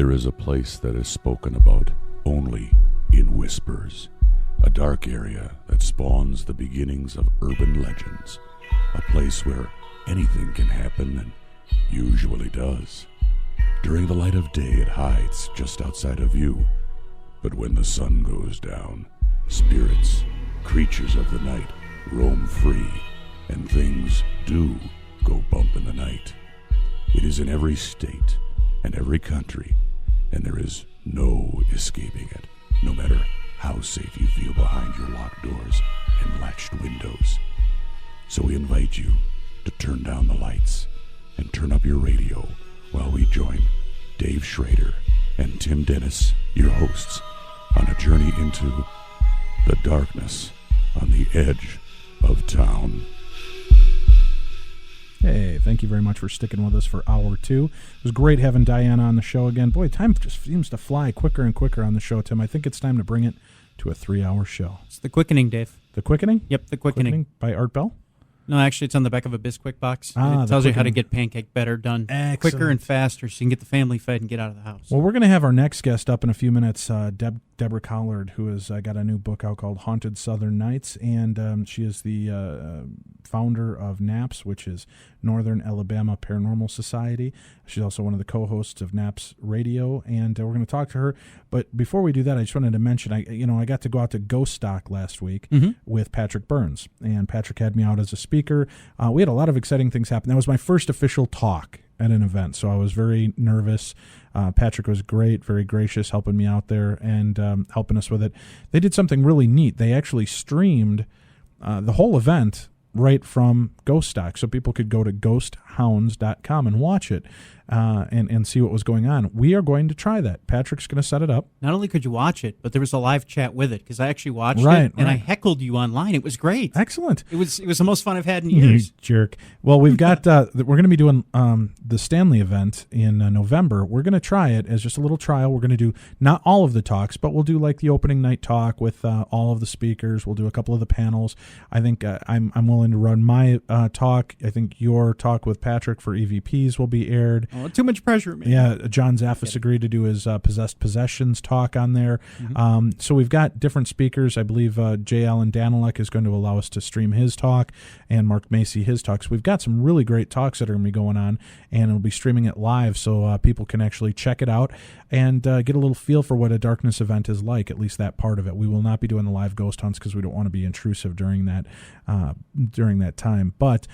There is a place that is spoken about only in whispers, a dark area that spawns the beginnings of urban legends, a place where anything can happen and usually does. During the light of day, it hides just outside of view, but when the sun goes down, spirits, creatures of the night, roam free, and things do go bump in the night. It is in every state and every country, and there is no escaping it, no matter how safe you feel behind your locked doors and latched windows. So we invite you to turn down the lights and turn up your radio while we join Dave Schrader and Tim Dennis, your hosts, on a journey into the darkness on the edge of town. Hey, thank you very much for sticking with us for hour 2. It was great having Diana on the show again. Boy, time just seems to fly quicker and quicker on the show, Tim. I think it's time to bring it to a 3-hour show. It's The Quickening, Dave. The Quickening? Yep, The Quickening. By Art Bell? No, actually, it's on the back of a Bisquick box. It tells you how to get pancake batter done quicker and faster so you can get the family fed and get out of the house. Well, we're going to have our next guest up in a few minutes, Deborah Collard, who has got a new book out called Haunted Southern Nights, and she is the founder of NAPS, which is Northern Alabama Paranormal Society. She's also one of the co-hosts of NAPS Radio, and we're going to talk to her. But before we do that, I just wanted to mention, I got to go out to Ghost Stock last week with Patrick Burns, and Patrick had me out as a speaker. We had a lot of exciting things happen. That was my first official talk at an event, so I was very nervous. Patrick was great, very gracious, helping me out there and helping us with it. They did something really neat. They actually streamed the whole event right from Ghost Stock, so people could go to ghosthounds.com and watch it and see what was going on. We are going to try that. Patrick's going to set it up. Not only could you watch it, but there was a live chat with it, because I actually watched it, and I heckled you online. It was great. Excellent. It was the most fun I've had in years. You jerk. Well, we've got we're going to be doing the Stanley event in November. We're going to try it as just a little trial. We're going to do not all of the talks, but we'll do like the opening night talk with all of the speakers. We'll do a couple of the panels. I think I'm willing to run my talk. I think your talk with Patrick for EVPs will be aired. Oh, too much pressure, man. Yeah, John Zaffis agreed to do his Possessed Possessions talk on there. So we've got different speakers. I believe J. Allen Danilek is going to allow us to stream his talk, and Mark Macy his talk. So we've got some really great talks that are going to be going on, and it'll be streaming it live so people can actually check it out and get a little feel for what a darkness event is like, at least that part of it. We will not be doing the live ghost hunts because we don't want to be intrusive during that time. But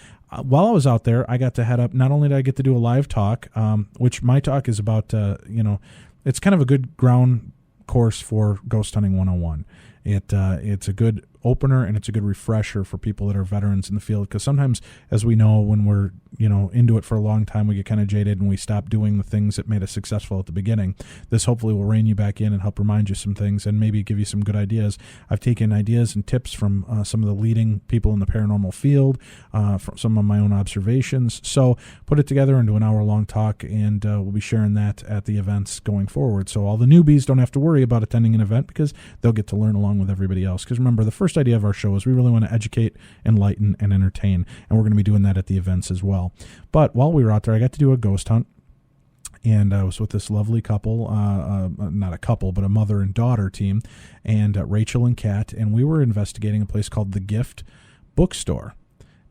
while I was out there, I got to head up. Not only did I get to do a live talk, which my talk is about, it's kind of a good ground course for Ghost Hunting 101. It's a good opener, and it's a good refresher for people that are veterans in the field, because sometimes, as we know, when we're into it for a long time, we get kind of jaded and we stop doing the things that made us successful at the beginning. This hopefully will rein you back in and help remind you some things and maybe give you some good ideas. I've taken ideas and tips from some of the leading people in the paranormal field, from some of my own observations. So put it together into an hour-long talk, and we'll be sharing that at the events going forward. So all the newbies don't have to worry about attending an event, because they'll get to learn along with everybody else. Because remember, the first idea of our show is we really want to educate, enlighten, and entertain, and we're going to be doing that at the events as well. But while we were out there, I got to do a ghost hunt, and I was with this lovely couple, not a couple, but a mother and daughter team, and Rachel and Kat, and we were investigating a place called The Gift Bookstore.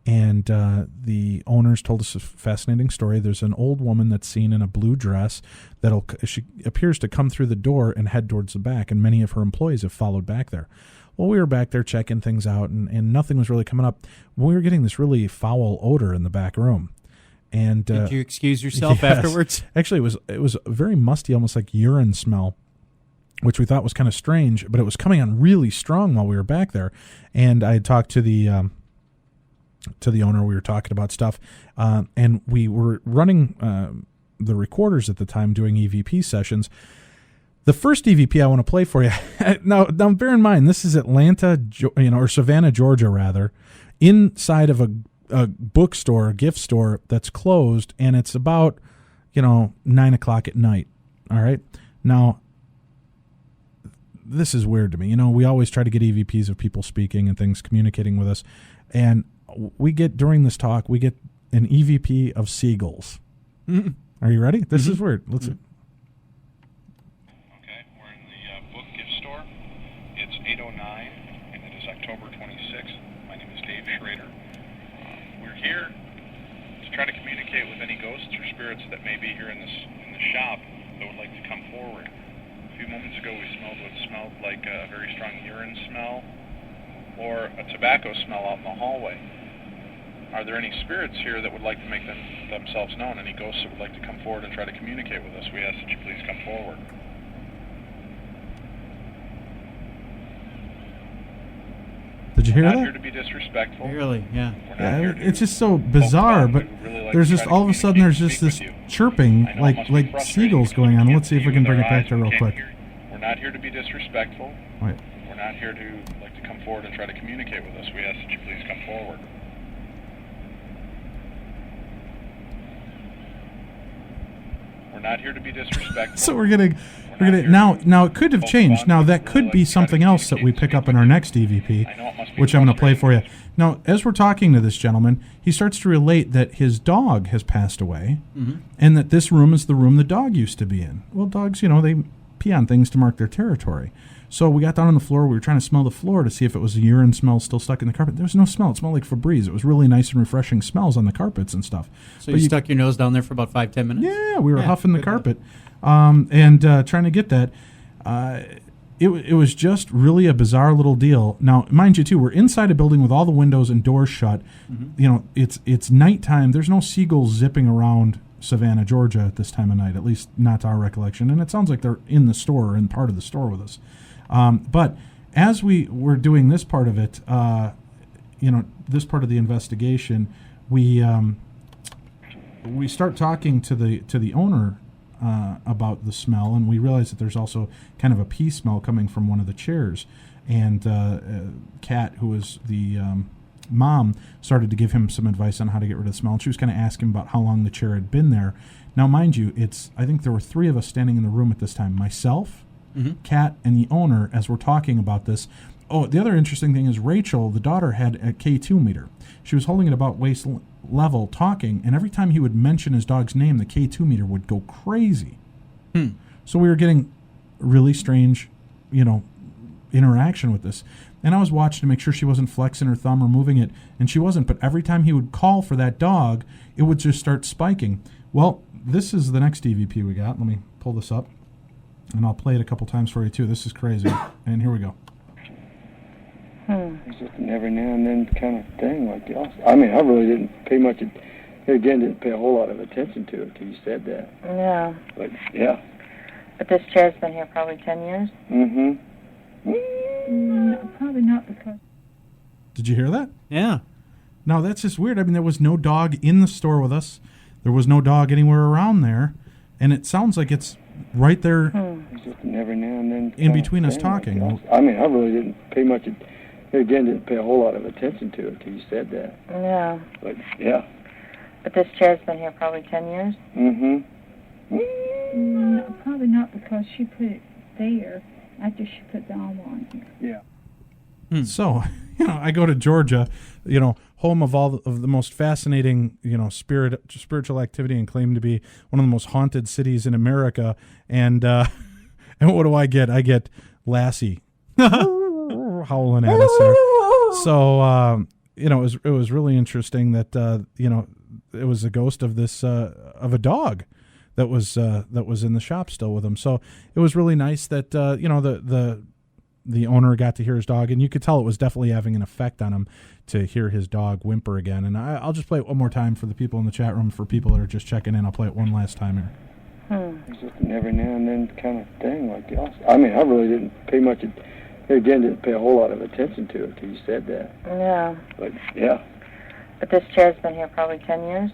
And the owners told us a fascinating story. There's an old woman that's seen in a blue dress she appears to come through the door and head towards the back, and many of her employees have followed back there. Well, we were back there checking things out, and nothing was really coming up. We were getting this really foul odor in the back room. And did you excuse yourself afterwards? Actually, it was very musty, almost like urine smell, which we thought was kind of strange, but it was coming on really strong while we were back there. And I had talked to the owner. We were talking about stuff, and we were running the recorders at the time, doing EVP sessions. The first EVP I want to play for you. Now bear in mind, this is Atlanta, or Savannah, Georgia, rather, inside of a bookstore, a gift store that's closed, and it's about 9 o'clock at night. All right. Now, this is weird to me. We always try to get EVPs of people speaking and things, communicating with us, and during this talk, we get an EVP of seagulls. Are you ready? This is weird. Let's see. 8:09, and it is October 26th. My name is Dave Schrader. We're here to try to communicate with any ghosts or spirits that may be here in the shop that would like to come forward. A few moments ago, we smelled what smelled like a very strong urine smell or a tobacco smell out in the hallway. Are there any spirits here that would like to make themselves known? Any ghosts that would like to come forward and try to communicate with us? We ask that you please come forward. Did you hear that? We're not here to be disrespectful. Really, yeah. It's just so bizarre, but there's just all of a sudden there's just this chirping like seagulls going on. Let's see if we can bring it back there real quick. We're not here to be disrespectful. Wait. We're not here to like to come forward and try to communicate with us. We ask that you please come forward. We're not here to be disrespectful. So we're gonna now it could have changed. Now that could be something else that we pick up in our next EVP, which I'm going to play for you. Now, as we're talking to this gentleman, he starts to relate that his dog has passed away, and that this room is the room the dog used to be in. Well, dogs, they pee on things to mark their territory. So we got down on the floor. We were trying to smell the floor to see if it was a urine smell still stuck in the carpet. There was no smell. It smelled like Febreze. It was really nice and refreshing smells on the carpets and stuff. So you stuck your nose down there for about 5-10 minutes? Yeah, we were huffing the carpet and trying to get that. It was just really a bizarre little deal. Now, mind you, too, we're inside a building with all the windows and doors shut. It's nighttime. There's no seagulls zipping around Savannah, Georgia at this time of night, at least not to our recollection. And it sounds like they're in the store or in part of the store with us. But as we were doing this part of it, this part of the investigation, we start talking to the owner about the smell, and we realize that there's also kind of a pee smell coming from one of the chairs. And Kat, who was the mom, started to give him some advice on how to get rid of the smell. And she was kind of asking about how long the chair had been there. Now, mind you, I think there were 3 of us standing in the room at this time. Myself, Kat, and the owner, as we're talking about this. Oh, the other interesting thing is Rachel, the daughter, had a K2 meter. She was holding it about waist level talking, and every time he would mention his dog's name, the K2 meter would go crazy. So we were getting really strange, interaction with this. And I was watching to make sure she wasn't flexing her thumb or moving it, and she wasn't. But every time he would call for that dog, it would just start spiking. Well, this is the next EVP we got. Let me pull this up, and I'll play it a couple times for you, too. This is crazy. And here we go. It's just an every now and then kind of thing like y'all. I mean, I really didn't pay much. Didn't pay a whole lot of attention to it till you said that. Yeah. But yeah. But this chair's been here probably 10 years. No, probably not because. Did you hear that? Yeah. Now that's just weird. I mean, there was no dog in the store with us. There was no dog anywhere around there, and it sounds like it's right there. It's just an every now and then in between us talking. Like I mean, I really didn't pay much. Didn't pay a whole lot of attention to it till you said that. Yeah. But yeah. But this chair's been here probably 10 years. No, probably not because she put it there after she put the arm on here. Yeah. So, I go to Georgia, home of all of the most fascinating, spiritual activity, and claim to be one of the most haunted cities in America. And what do I get? I get Lassie howling at us there. So, it was really interesting that it was a ghost of this of a dog that was in the shop still with him. So it was really nice that the owner got to hear his dog, and you could tell it was definitely having an effect on him to hear his dog whimper again. And I'll just play it one more time for the people in the chat room. For people that are just checking in, I'll play it one last time here. It's just an every now and then kind of thing like y'all. I mean, I really didn't pay much. Didn't pay a whole lot of attention to it till you said that. Yeah. But yeah. But this chair's been here probably 10 years.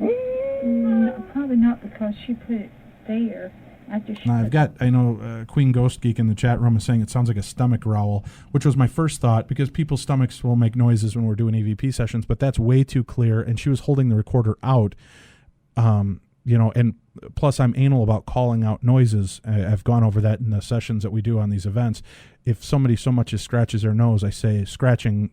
No, probably not because she put it there after she. I know Queen Ghost Geek in the chat room is saying it sounds like a stomach growl, which was my first thought because people's stomachs will make noises when we're doing EVP sessions, but that's way too clear. And she was holding the recorder out and plus I'm anal about calling out noises. I've gone over that in the sessions that we do on these events. If somebody so much as scratches their nose, I say scratching,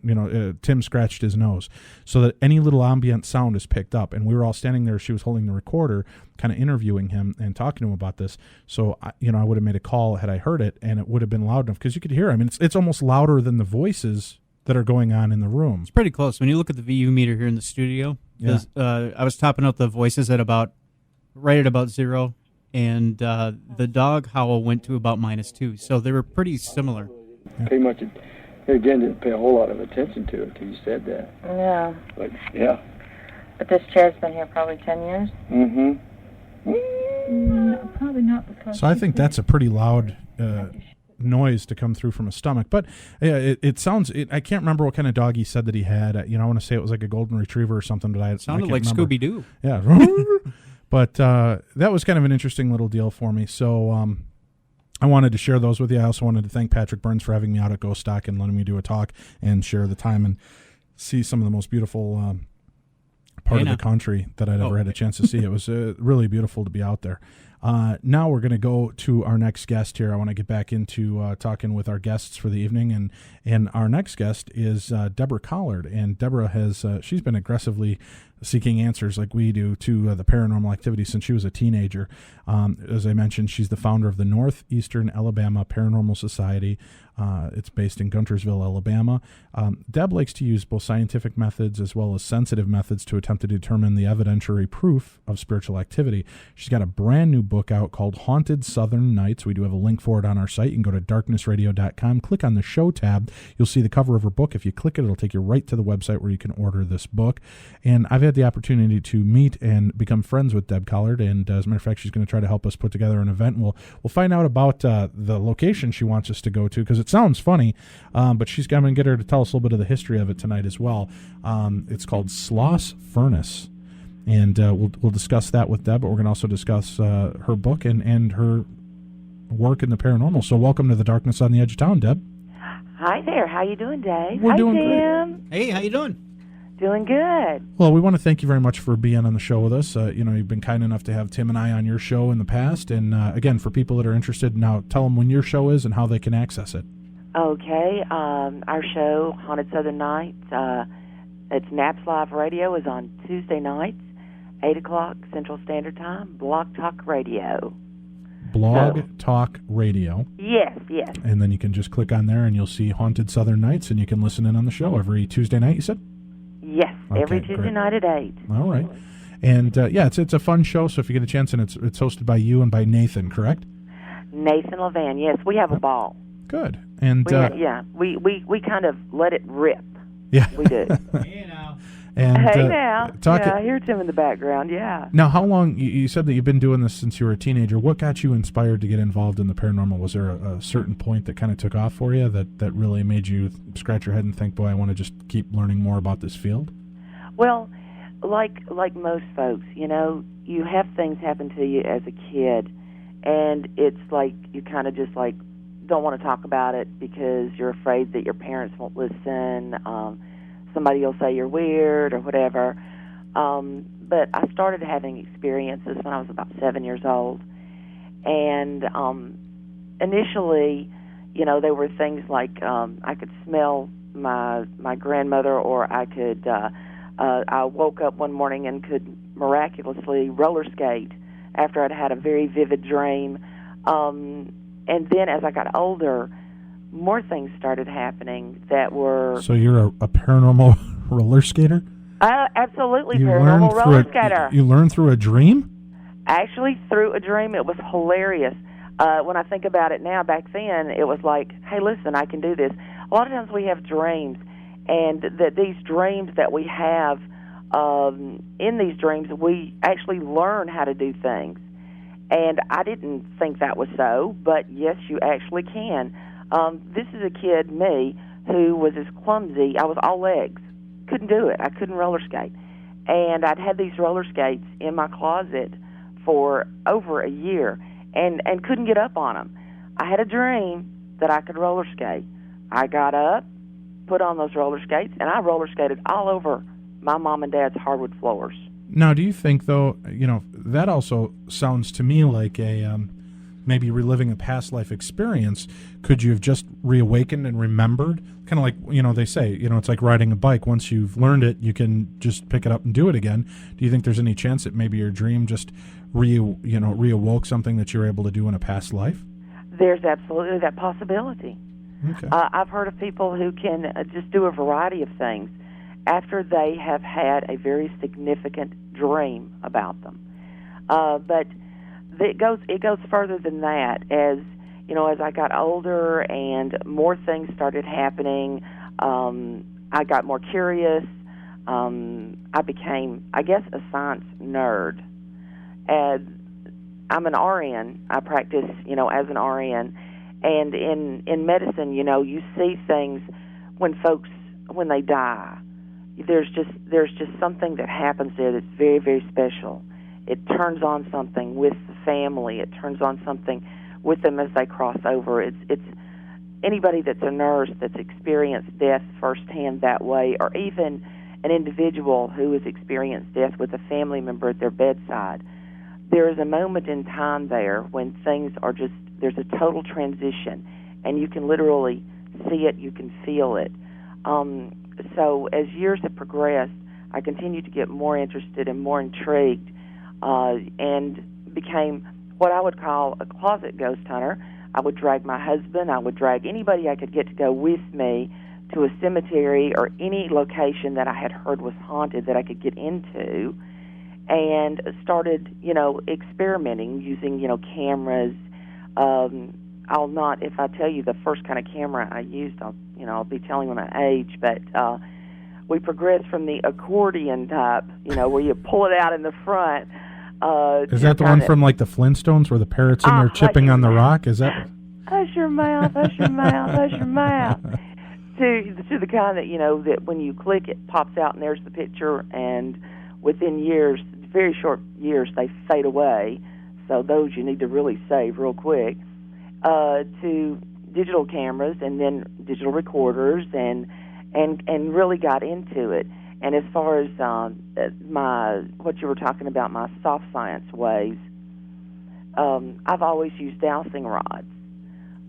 Tim scratched his nose, so that any little ambient sound is picked up. And we were all standing there. She was holding the recorder, kind of interviewing him and talking to him about this. So, I would have made a call had I heard it, and it would have been loud enough because you could hear. I mean, it's almost louder than the voices that are going on in the room. It's pretty close. When you look at the VU meter here in the studio, I was topping out the voices at right at about 0, and the dog howl went to about -2. So they were pretty similar. Pretty much, again, didn't pay a whole lot of attention to it until you said that. Yeah. But, yeah. But this chair's been here probably 10 years? Mm-hmm. No, probably not because... So I think that's a pretty loud noise to come through from a stomach. But it sounds... I can't remember what kind of dog he said that he had. I want to say it was like a golden retriever or something. But it sounded like remember. Scooby-Doo. Yeah. But that was kind of an interesting little deal for me. So I wanted to share those with you. I also wanted to thank Patrick Burns for having me out at Ghost Stock and letting me do a talk and share the time and see some of the most beautiful part of the country that I'd ever had a chance to see. It was really beautiful to be out there. Now we're going to go to our next guest here. I want to get back into talking with our guests for the evening. And our next guest is Deborah Collard. And Deborah she's been aggressively seeking answers like we do to the paranormal activity since she was a teenager. As I mentioned, she's the founder of the Northeastern Alabama Paranormal Society. It's based in Guntersville, Alabama. Deb likes to use both scientific methods as well as sensitive methods to attempt to determine the evidentiary proof of spiritual activity. She's got a brand new book out called Haunted Southern Nights. We do have a link for it on our site. You can go to darknessradio.com, click on the show tab. You'll see the cover of her book. If you click it, it'll take you right to the website where you can order this book. And I've had the opportunity to meet and become friends with Deb Collard. And as a matter of fact, she's going to try to help us put together an event. We'll find out about the location she wants us to go to because it sounds funny, but I'm going to get her to tell us a little bit of the history of it tonight as well. It's called Sloss Furnace, and we'll discuss that with Deb, but we're going to also discuss her book and her work in the paranormal. So welcome to the Darkness on the Edge of Town, Deb. Hi there. How you doing, Dave? We're doing Tim. Great. Hey, how you doing? Doing good. Well, we want to thank you very much for being on the show with us. You've been kind enough to have Tim and I on your show in the past. And again, for people that are interested, now tell them when your show is and how they can access it. Okay. Our show, Haunted Southern Nights, it's Naps Live Radio, is on Tuesday nights, 8 o'clock Central Standard Time, Blog Talk Radio. Blog Talk Radio. Yes. And then you can just click on there and you'll see Haunted Southern Nights and you can listen in on the show every Tuesday night, you said? Yes, okay, every Tuesday night at 8. All right. And, it's a fun show, so if you get a chance, and it's hosted by you and by Nathan, correct? Nathan Levan, yes. We have a ball. Good. And we kind of let it rip. Yeah. We do. Hey, now. And, hey, now. I hear Tim in the background, yeah. Now, how long, you said that you've been doing this since you were a teenager. What got you inspired to get involved in the paranormal? Was there a certain point that kind of took off for you that really made you scratch your head and think, boy, I want to just keep learning more about this field? Well, like most folks, you have things happen to you as a kid, and it's like you kind of just like don't want to talk about it because you're afraid that your parents won't listen. Somebody will say you're weird or whatever. But I started having experiences when I was about 7 years old. And initially, there were things like I could smell my grandmother, or I could I woke up one morning and could miraculously roller skate after I'd had a very vivid dream. And then as I got older, more things started happening that were... So you're a paranormal roller skater? Absolutely, paranormal roller skater. You learned through a dream? Actually, through a dream. It was hilarious. When I think about it now, back then, it was like, hey, listen, I can do this. A lot of times we have dreams, and that these dreams that we have, in these dreams, we actually learn how to do things. And I didn't think that was so, but yes, you actually can. This is a kid, me, who was as clumsy. I was all legs. Couldn't do it. I couldn't roller skate. And I'd had these roller skates in my closet for over a year and couldn't get up on them. I had a dream that I could roller skate. I got up, put on those roller skates, and I roller skated all over my mom and dad's hardwood floors. Now, do you think, though, that also sounds to me like a maybe reliving a past life experience? Could you have just reawakened and remembered? Kind of like, they say, it's like riding a bike. Once you've learned it, you can just pick it up and do it again. Do you think there's any chance that maybe your dream just reawoke something that you were able to do in a past life? There's absolutely that possibility. Okay. I've heard of people who can just do a variety of things after they have had a very significant dream about them. But it goes further than that. As I got older and more things started happening, I got more curious. I became, I guess, a science nerd. And I'm an RN. I practice, as an RN. And in medicine, you see things when they die. There's just something that happens there that's very, very special. It turns on something with the family. It turns on something with them as they cross over. It's anybody that's a nurse that's experienced death firsthand that way, or even an individual who has experienced death with a family member at their bedside. There is a moment in time there when things are there's a total transition, and you can literally see it, you can feel it. So as years have progressed, I continued to get more interested and more intrigued, and became what I would call a closet ghost hunter. I would drag my husband, I would drag anybody I could get to go with me to a cemetery or any location that I had heard was haunted that I could get into, and started, experimenting using, cameras. If I tell you the first kind of camera I used, I'll be telling you my age, but we progressed from the accordion type, where you pull it out in the front. Is that the one from like the Flintstones where the parrot's in there chipping on the rock? Is that? Hush your mouth, hush your mouth, hush your mouth. To the kind that, that when you click it pops out and there's the picture, and within years, very short years, they fade away. So those you need to really save real quick. To digital cameras and then digital recorders, and really got into it. And as far as what you were talking about, my soft science ways, I've always used dowsing rods.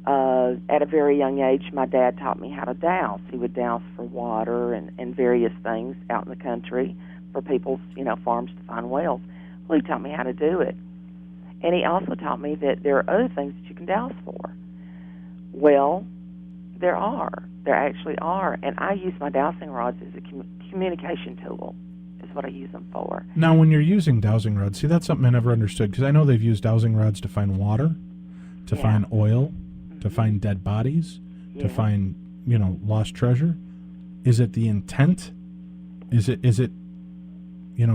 At a very young age, my dad taught me how to douse. He would douse for water and various things out in the country for people's, farms to find wells. Well, he taught me how to do it. And he also taught me that there are other things that you can douse for. Well, there are. There actually are. And I use my dowsing rods as a communication tool, is what I use them for. Now, when you're using dowsing rods, see, that's something I never understood, because I know they've used dowsing rods to find water, to find oil, to find dead bodies, to find, lost treasure. Is it the intent? Is it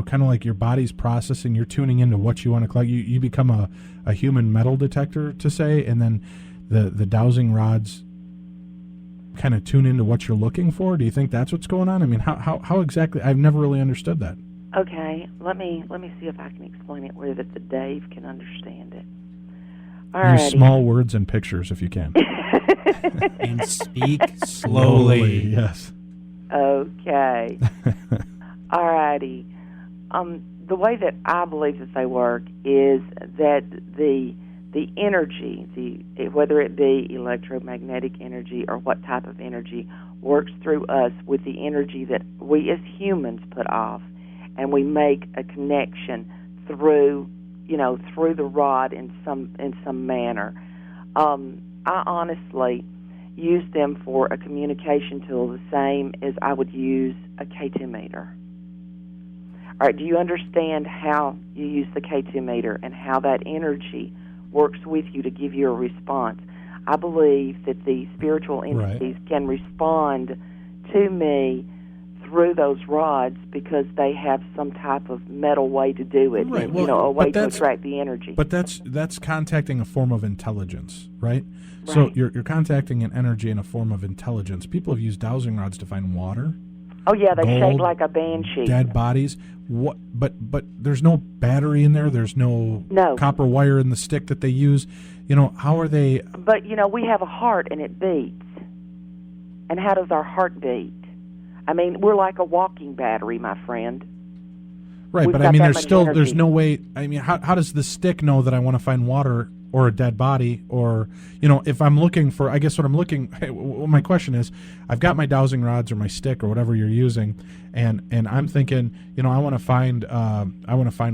kind of like your body's processing, you're tuning into what you want to collect. You become a human metal detector, to say, and then the dowsing rods kind of tune into what you're looking for? Do you think that's what's going on? I mean, how exactly? I've never really understood that. Okay, let me see if I can explain it where that the Dave can understand it. Alrighty. Use small words and pictures if you can. And speak slowly. Yes. Okay. Alrighty. The way that I believe that they work is that the energy, whether it be electromagnetic energy or what type of energy, works through us with the energy that we as humans put off, and we make a connection through the rod in some manner. I honestly use them for a communication tool, the same as I would use a K2 meter. All right, do you understand how you use the K2 meter and how that energy works with you to give you a response? I believe that the spiritual entities can respond to me through those rods because they have some type of metal way to do it, right. A way to attract the energy. But that's contacting a form of intelligence, right? So you're contacting an energy in a form of intelligence. People have used dowsing rods to find water. Oh yeah, they gold, shake like a banshee. Dead bodies. What? But there's no battery in there. There's no copper wire in the stick that they use. How are they? But we have a heart and it beats. And how does our heart beat? I mean, we're like a walking battery, my friend. Right, we've but got I mean, that there's much energy. there's no way. I mean, how does the stick know that I want to find water or a dead body, or if I'm looking for, I guess what I'm looking. My question is, I've got my dowsing rods or my stick or whatever you're using, and I'm thinking, I want to find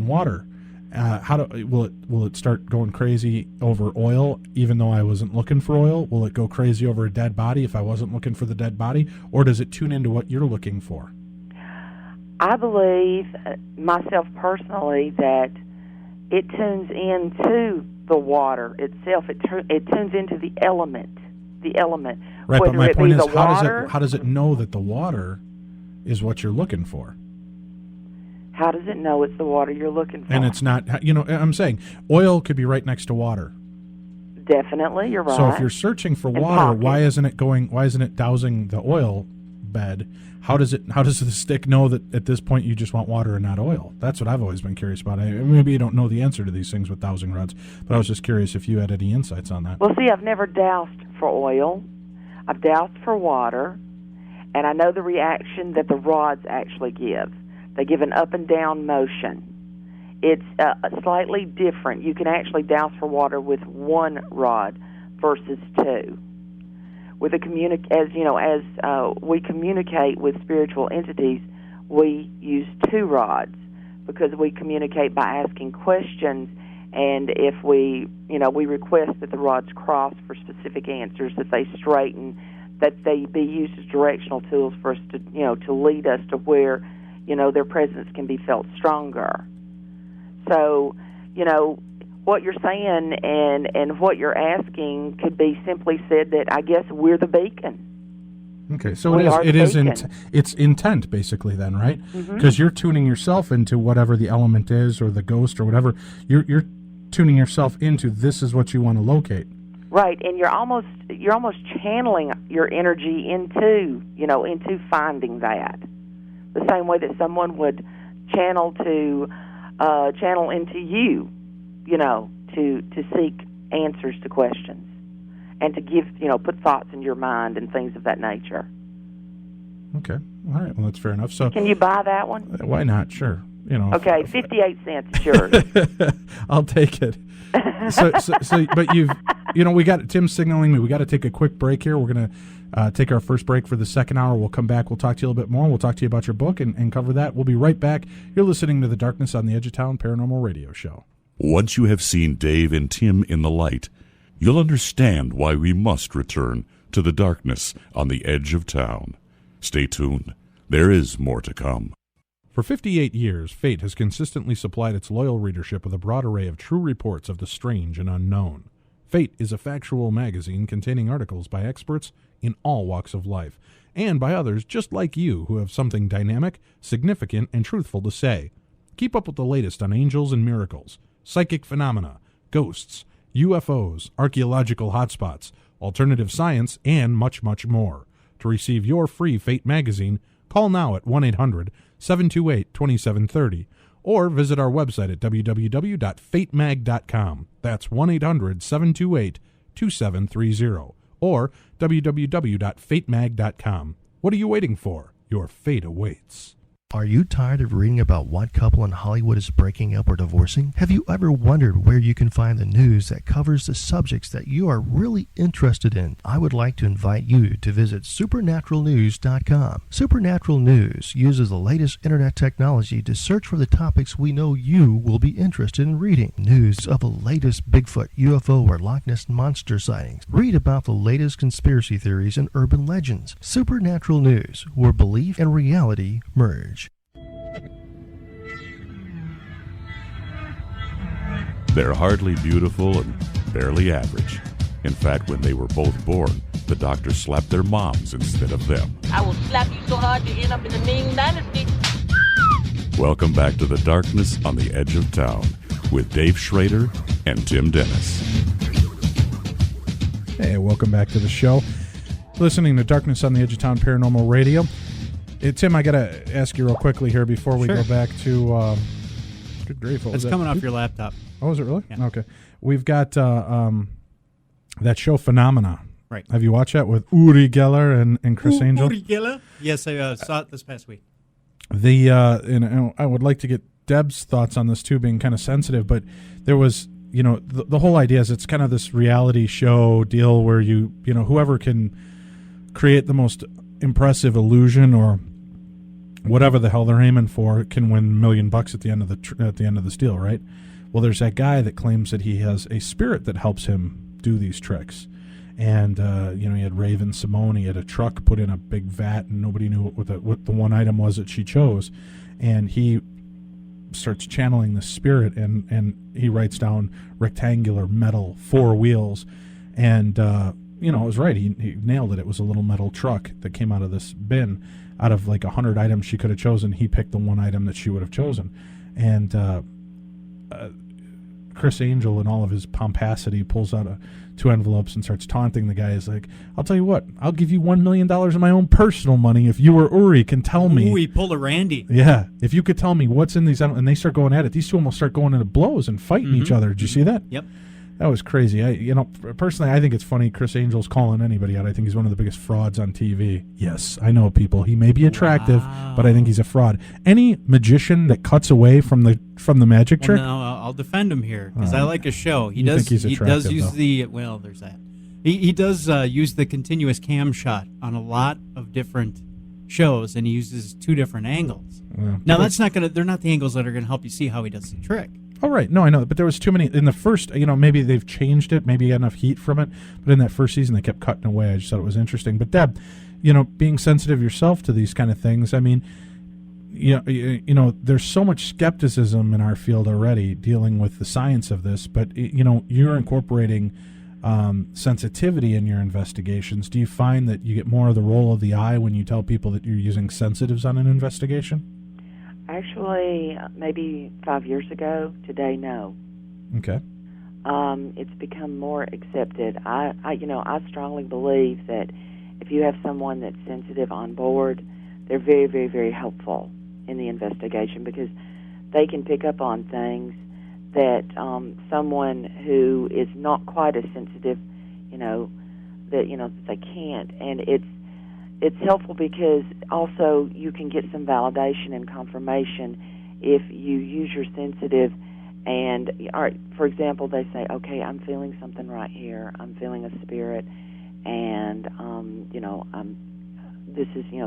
water. Will it start going crazy over oil, even though I wasn't looking for oil? Will it go crazy over a dead body if I wasn't looking for the dead body, or does it tune into what you're looking for? I believe, myself personally, that it tunes into the water itself. It tunes into the element. Right, but my point is, how does it know that the water is what you're looking for? How does it know it's the water you're looking for? And it's not. I'm saying oil could be right next to water. Definitely, you're right. So if you're searching for water, why isn't it dowsing the oil bed? How does the stick know that at this point you just want water and not oil? That's what I've always been curious about. Maybe you don't know the answer to these things with dowsing rods, but I was just curious if you had any insights on that. Well, see, I've never doused for oil. I've doused for water, and I know the reaction that the rods actually give. They give an up and down motion. It's slightly different. You can actually douse for water with one rod versus two. With as we communicate with spiritual entities, we use two rods because we communicate by asking questions, and if we request that the rods cross for specific answers, that they straighten, that they be used as directional tools for us to lead us to where their presence can be felt stronger. So, what you're saying and what you're asking could be simply said that I guess we're the beacon. Okay, so it's intent basically then, right? Because you're tuning yourself into whatever the element is or the ghost or whatever. You're tuning yourself into this is what you want to locate. Right, and you're almost channeling your energy into finding that. The same way that someone would channel into you, to seek answers to questions and to give, put thoughts in your mind and things of that nature. Okay. All right. Well, that's fair enough. So, can you buy that one? Why not? Sure. Okay, 58 cents is yours. I'll take it. But we got Tim signaling me. We got to take a quick break here. We're going to take our first break for the second hour. We'll come back. We'll talk to you a little bit more. We'll talk to you about your book and cover that. We'll be right back. You're listening to the Darkness on the Edge of Town Paranormal Radio Show. Once you have seen Dave and Tim in the light, you'll understand why we must return to the darkness on the edge of town. Stay tuned. There is more to come. For 58 years, Fate has consistently supplied its loyal readership with a broad array of true reports of the strange and unknown. Fate is a factual magazine containing articles by experts in all walks of life, and by others just like you who have something dynamic, significant, and truthful to say. Keep up with the latest on angels and miracles, psychic phenomena, ghosts, UFOs, archaeological hotspots, alternative science, and much, much more. To receive your free Fate magazine, call now at 1-800-728-2730 or visit our website at www.fatemag.com. That's 1-800-728-2730 or www.fatemag.com. What are you waiting for? Your fate awaits. Are you tired of reading about what couple in Hollywood is breaking up or divorcing? Have you ever wondered where you can find the news that covers the subjects that you are really interested in? I would like to invite you to visit supernaturalnews.com. Supernatural News uses the latest internet technology to search for the topics we know you will be interested in reading. News of the latest Bigfoot, UFO, or Loch Ness Monster sightings. Read about the latest conspiracy theories and urban legends. Supernatural News, where belief and reality merge. They're hardly beautiful and barely average. In fact, when they were both born, the doctor slapped their moms instead of them. I will slap you so hard you end up in the Ming Dynasty. Welcome back to the Darkness on the Edge of Town with Dave Schrader and Tim Dennis. Hey, welcome back to the show. Listening to Darkness on the Edge of Town Paranormal Radio. Hey, Tim, I got to ask you real quickly here before we go back to... good grief, what was that? It's coming off your laptop. Oh, is it really? Yeah. Okay. We've got that show Phenomena. Right. Have you watched that with Uri Geller and Chris Angel? Uri Geller? Yes, I saw it this past week. And I would like to get Deb's thoughts on this too, being kind of sensitive, but there was, the whole idea is it's kind of this reality show deal where whoever can create the most impressive illusion or whatever the hell they're aiming for can win $1 million at the end of this deal, right? Well, there's that guy that claims that he has a spirit that helps him do these tricks. And, he had Raven Simone. He had a truck put in a big vat, and nobody knew what the one item was that she chose. And he starts channeling the spirit, and he writes down rectangular metal 4 wheels. And, it was right. He nailed it. It was a little metal truck that came out of this bin. Out of like 100 items she could have chosen, he picked the one item that she would have chosen. And Chris Angel, in all of his pomposity, pulls out 2 envelopes and starts taunting the guy. He's like, I'll tell you what, I'll give you $1 million of my own personal money if you or Uri can tell me. Ooh, he pulled a Randy. Yeah, if you could tell me what's in these envelopes. And they start going at it. These two almost start going into blows and fighting each other. Did you see that? Yep. That was crazy. Personally, I think it's funny Chris Angel's calling anybody out. I think he's one of the biggest frauds on TV. Yes, I know, people. He may be attractive, but I think he's a fraud. Any magician that cuts away from the magic trick? No, I'll defend him here because I like his show. He think he's attractive, does use there's that. He does use the continuous cam shot on a lot of different shows, and he uses 2 different angles. Yeah. Now they're not the angles that are gonna help you see how he does the trick. Oh, right. No, I know. But there was too many. In the first, maybe they've changed it. Maybe you got enough heat from it. But in that first season, they kept cutting away. I just thought it was interesting. But, Deb, being sensitive yourself to these kind of things, I mean, there's so much skepticism in our field already dealing with the science of this. But, you're incorporating sensitivity in your investigations. Do you find that you get more of the roll of the eye when you tell people that you're using sensitives on an investigation? Actually, maybe 5 years ago. Today, no. Okay. It's become more accepted. I strongly believe that if you have someone that's sensitive on board, they're very, very, very helpful in the investigation because they can pick up on things that someone who is not quite as sensitive, that they can't, and it's helpful because also you can get some validation and confirmation if you use your sensitive and, all right, for example, they say, okay, I'm feeling something right here. I'm feeling a spirit, and,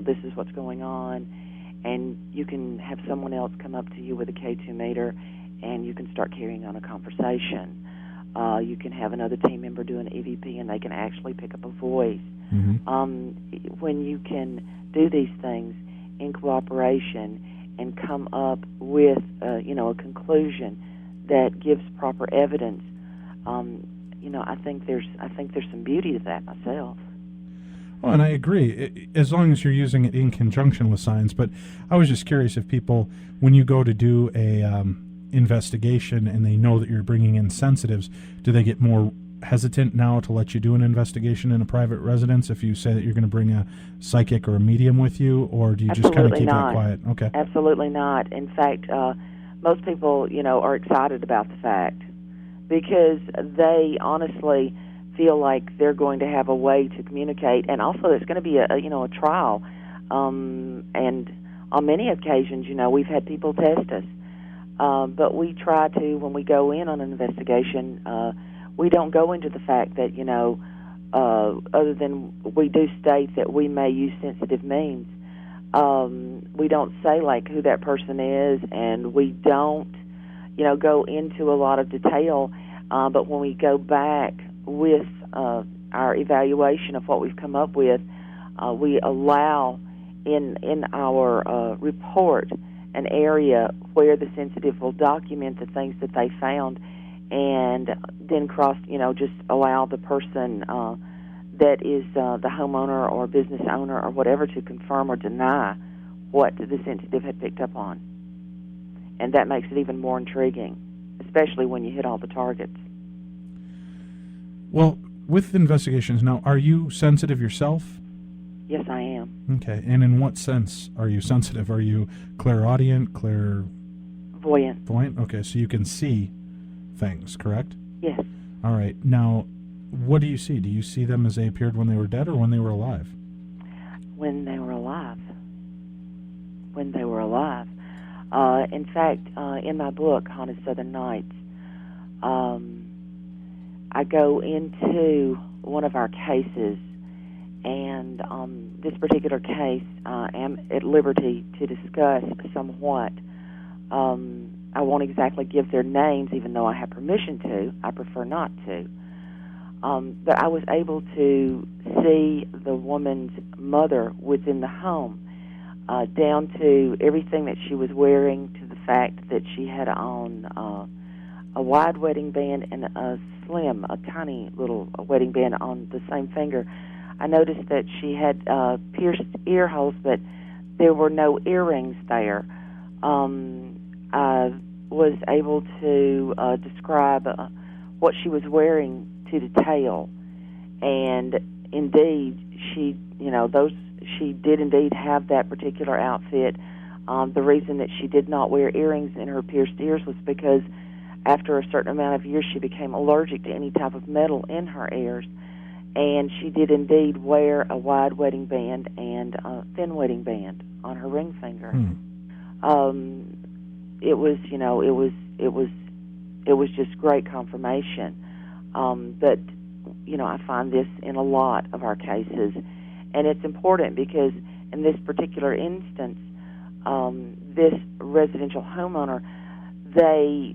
this is what's going on. And you can have someone else come up to you with a K2 meter, and you can start carrying on a conversation. You can have another team member do an EVP, and they can actually pick up a voice. Mm-hmm. When you can do these things in cooperation and come up with a conclusion that gives proper evidence, I think there's some beauty to that myself. Well, and I agree, as long as you're using it in conjunction with science. But I was just curious if people, when you go to do a investigation and they know that you're bringing in sensitives, do they get more hesitant now to let you do an investigation in a private residence if you say that you're going to bring a psychic or a medium with you, or do you just kind of keep that quiet? Okay. Absolutely not. In fact, most people, are excited about the fact because they honestly feel like they're going to have a way to communicate, and also it's going to be a trial. And on many occasions, we've had people test us, but we try to, when we go in on an investigation, we don't go into the fact that, other than we do state that we may use sensitive means. We don't say, like, who that person is, and we don't, go into a lot of detail. But when we go back with our evaluation of what we've come up with, we allow in our report an area where the sensitive will document the things that they found, and then just allow the person that is the homeowner or business owner or whatever to confirm or deny what the sensitive had picked up on. And that makes it even more intriguing, especially when you hit all the targets. Well, with investigations now, are you sensitive yourself? Yes, I am. Okay, and in what sense are you sensitive? Are you clairaudient, Voyant. Okay, so you can see things, correct? Yes. All right. Now, what do you see? Do you see them as they appeared when they were dead or when they were alive? When they were alive. When they were alive. In fact, in my book, Haunted Southern Nights, I go into one of our cases, and this particular case I am at liberty to discuss somewhat. I won't exactly give their names, even though I have permission to. I prefer not to. But I was able to see the woman's mother within the home, down to everything that she was wearing, to the fact that she had on a wide wedding band and a tiny little wedding band on the same finger. I noticed that she had pierced ear holes, but there were no earrings there. I was able to describe what she was wearing to detail, and indeed, she did indeed have that particular outfit. The reason that she did not wear earrings in her pierced ears was because after a certain amount of years, she became allergic to any type of metal in her ears, and she did indeed wear a wide wedding band and a thin wedding band on her ring finger. It was just great confirmation. But I find this in a lot of our cases, and it's important because in this particular instance, this residential homeowner, they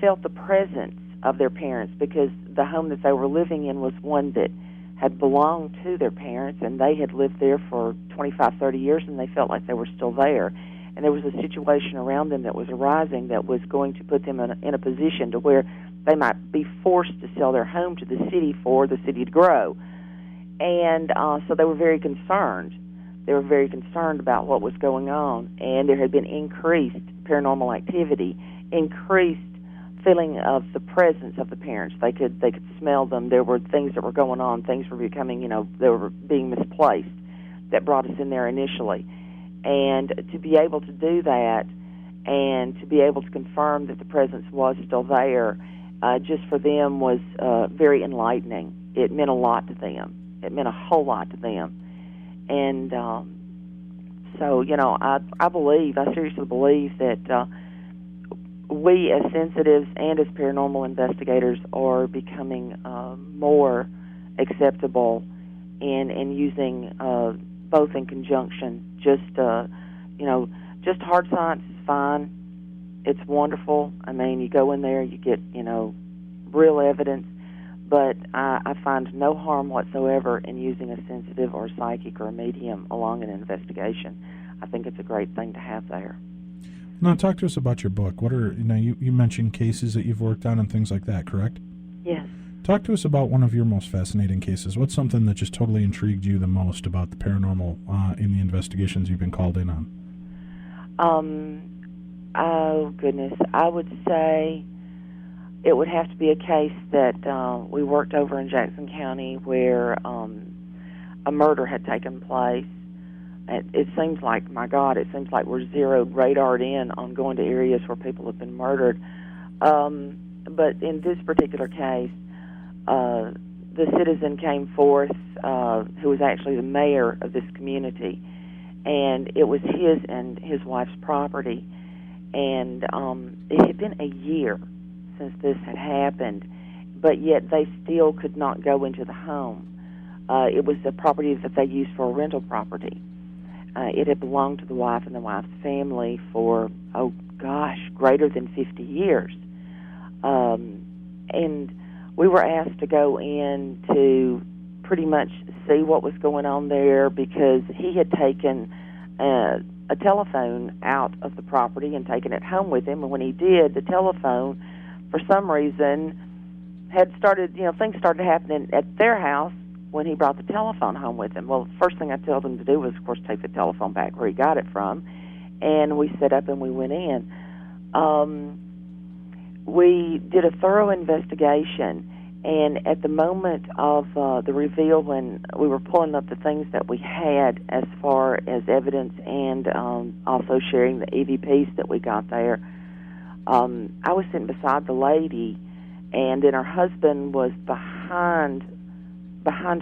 felt the presence of their parents, because the home that they were living in was one that had belonged to their parents, and they had lived there for 25, 30 years, and they felt like they were still there. And there was a situation around them that was arising that was going to put them in a position to where they might be forced to sell their home to the city for the city to grow. And so they were very concerned. They were very concerned about what was going on, and there had been increased paranormal activity, increased feeling of the presence of the parents. They could smell them. There were things that were going on. Things were becoming, they were being misplaced. That brought us in there initially. And to be able to do that and to be able to confirm that the presence was still there, just for them was very enlightening. It meant a lot to them. It meant a whole lot to them. And so, I seriously believe that we as sensitives and as paranormal investigators are becoming more acceptable in using both in conjunction. Just hard science is fine. It's wonderful. I mean, you go in there, you get, real evidence, but I find no harm whatsoever in using a sensitive or a psychic or a medium along an investigation. I think it's a great thing to have there. Now, talk to us about your book. What are, you mentioned cases that you've worked on and things like that, correct? Yes. Talk to us about one of your most fascinating cases. What's something that just totally intrigued you the most about the paranormal in the investigations you've been called in on? Oh, goodness. I would say it would have to be a case that we worked over in Jackson County where a murder had taken place. It seems like, my God, it seems like we're radared in on going to areas where people have been murdered. But in this particular case, the citizen came forth, who was actually the mayor of this community, and it was his and his wife's property. And it had been a year since this had happened, but yet they still could not go into the home. It was the property that they used for a rental property. It had belonged to the wife and the wife's family for, greater than 50 years. And we were asked to go in to pretty much see what was going on there, because he had taken a telephone out of the property and taken it home with him. And when he did, the telephone, for some reason, had started, things started happening at their house when he brought the telephone home with him. Well, the first thing I told him to do was, of course, take the telephone back where he got it from. And we set up and we went in. We did a thorough investigation, and at the moment of the reveal, when we were pulling up the things that we had as far as evidence and also sharing the EVPs that we got there, I was sitting beside the lady, and then her husband was behind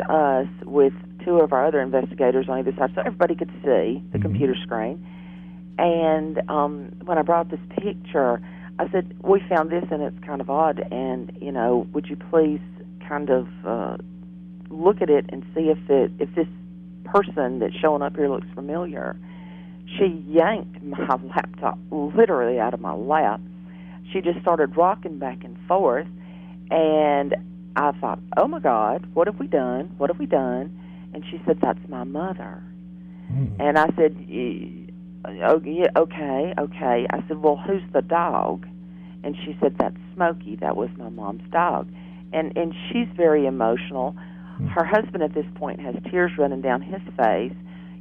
us with two of our other investigators on either side, so everybody could see the computer screen. And when I brought this picture, I said, we found this and it's kind of odd, and, would you please kind of look at it and see if this person that's showing up here looks familiar. She yanked my laptop literally out of my lap. She just started rocking back and forth, and I thought, oh, my God, what have we done? What have we done? And she said, that's my mother. And I said, oh, yeah, okay. I said, well, who's the dog? And she said, that's Smokey. That was my mom's dog. And she's very emotional. Her husband at this point has tears running down his face.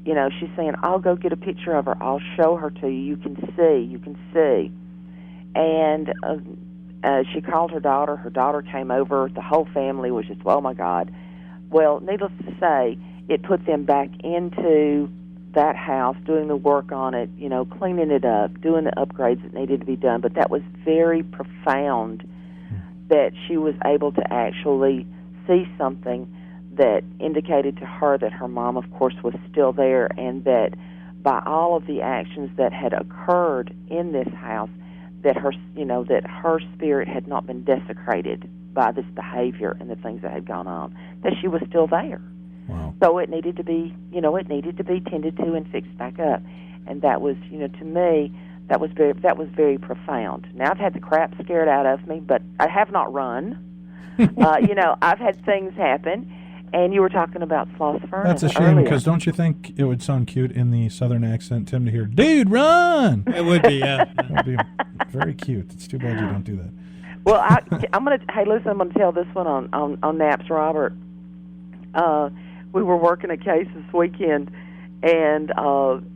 She's saying, I'll go get a picture of her. I'll show her to you. You can see. And she called her daughter. Her daughter came over. The whole family was just, oh, my God. Well, needless to say, it put them back into that house, doing the work on it, cleaning it up, doing the upgrades that needed to be done. But that was very profound that she was able to actually see something that indicated to her that her mom, of course, was still there, and that by all of the actions that had occurred in this house, that her spirit had not been desecrated by this behavior and the things that had gone on, that she was still there. Wow. So it needed to be, tended to and fixed back up, and that was, to me, that was very profound. Now I've had the crap scared out of me, but I have not run. I've had things happen. And you were talking about Sloss Furnace. That's a shame, because don't you think it would sound cute in the Southern accent, Tim, to hear, dude, run? It would be, yeah. It would be very cute. It's too bad you don't do that. Well, I'm going to tell this one on Naps Robert. We were working a case this weekend, and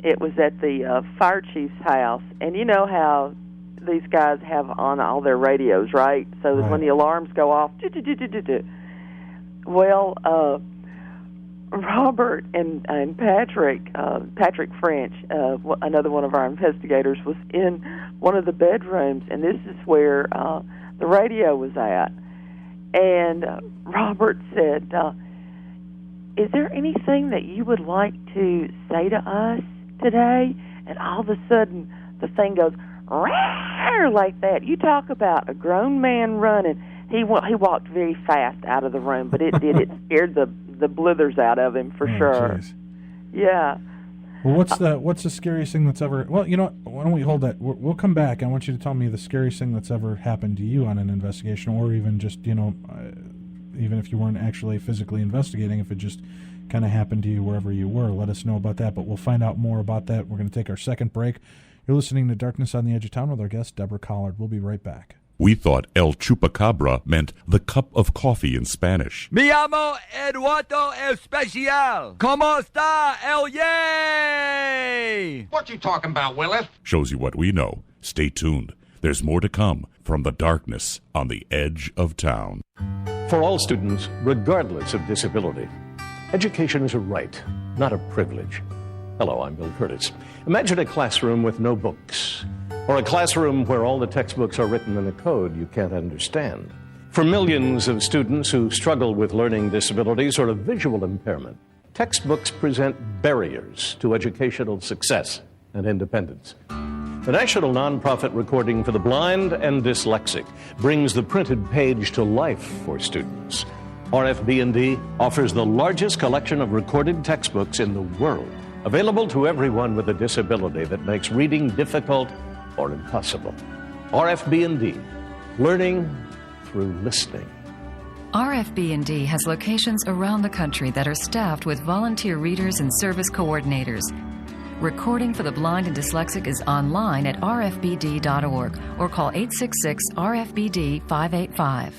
it was at the fire chief's house. And you know how these guys have on all their radios, right? So that when the alarms go off, well, Robert and Patrick French, another one of our investigators, was in one of the bedrooms, and this is where the radio was at. And Robert said, is there anything that you would like to say to us today? And all of a sudden, the thing goes, rawr, like that. You talk about a grown man running. He walked very fast out of the room, but it scared the blithers out of him for sure. Geez. Yeah. Well, what's the scariest thing that's ever? Well, you know what? Why don't we hold that? We'll come back. I want you to tell me the scariest thing that's ever happened to you on an investigation, or even just even if you weren't actually physically investigating, if it just kind of happened to you wherever you were. Let us know about that. But we'll find out more about that. We're going to take our second break. You're listening to Darkness on the Edge of Town with our guest Deborah Collard. We'll be right back. We thought El Chupacabra meant the cup of coffee in Spanish. Me llamo Hr.2. ¿Cómo está el yay? What you talking about, Willis? Shows you what we know. Stay tuned. There's more to come from the darkness on the edge of town. For all students, regardless of disability, education is a right, not a privilege. Hello, I'm Bill Curtis. Imagine a classroom with no books, or a classroom where all the textbooks are written in a code you can't understand. For millions of students who struggle with learning disabilities or a visual impairment, textbooks present barriers to educational success and independence. The National Nonprofit Recording for the Blind and Dyslexic brings the printed page to life for students. RFB&D offers the largest collection of recorded textbooks in the world, available to everyone with a disability that makes reading difficult or impossible. RFB&D, learning through listening. RFB&D has locations around the country that are staffed with volunteer readers and service coordinators. Recording for the Blind and Dyslexic is online at rfbd.org or call 866-RFBD-585.